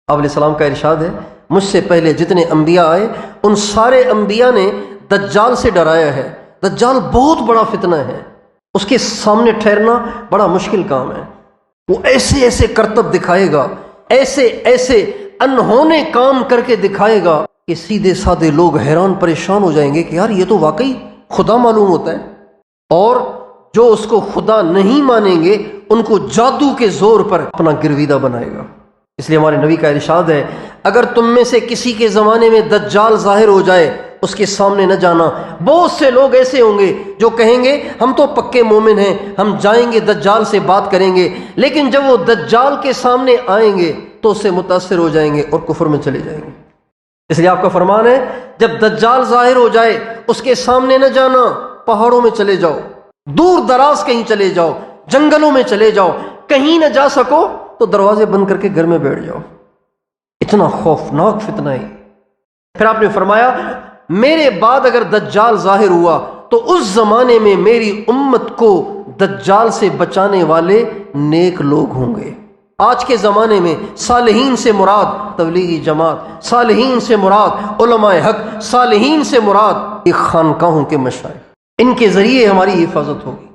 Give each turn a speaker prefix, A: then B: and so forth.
A: آپ علیہ السلام کا ارشاد ہے مجھ سے پہلے جتنے انبیاء آئے ان سارے انبیاء نے دجال سے ڈرایا ہے۔ دجال بہت بڑا فتنہ ہے، اس کے سامنے ٹھہرنا بڑا مشکل کام ہے۔ وہ ایسے ایسے کرتب دکھائے گا، ایسے ایسے انہونے کام کر کے دکھائے گا کہ سیدھے سادے لوگ حیران پریشان ہو جائیں گے کہ یار یہ تو واقعی خدا معلوم ہوتا ہے۔ اور جو اس کو خدا نہیں مانیں گے ان کو جادو کے زور پر اپنا گرویدہ بنائے گا۔ اس لیے ہمارے نبی کا ارشاد ہے اگر تم میں سے کسی کے زمانے میں دجال ظاہر ہو جائے اس کے سامنے نہ جانا۔ بہت سے لوگ ایسے ہوں گے جو کہیں گے ہم تو پکے مومن ہیں، ہم جائیں گے دجال سے بات کریں گے، لیکن جب وہ دجال کے سامنے آئیں گے تو اس سے متاثر ہو جائیں گے اور کفر میں چلے جائیں گے۔ اس لیے آپ کا فرمان ہے جب دجال ظاہر ہو جائے اس کے سامنے نہ جانا، پہاڑوں میں چلے جاؤ، دور دراز کہیں چلے جاؤ، جنگلوں میں چلے جاؤ، کہیں نہ جا سکو تو دروازے بند کر کے گھر میں بیٹھ جاؤ۔ اتنا خوفناک فتنہ ہے۔ پھر آپ نے فرمایا میرے بعد اگر دجال ظاہر ہوا تو اس زمانے میں میری امت کو دجال سے بچانے والے نیک لوگ ہوں گے۔ آج کے زمانے میں صالحین سے مراد تبلیغی جماعت، صالحین سے مراد علماء حق، صالحین سے مراد خانقاہوں کے مشائخ، ان کے ذریعے ہماری حفاظت ہوگی۔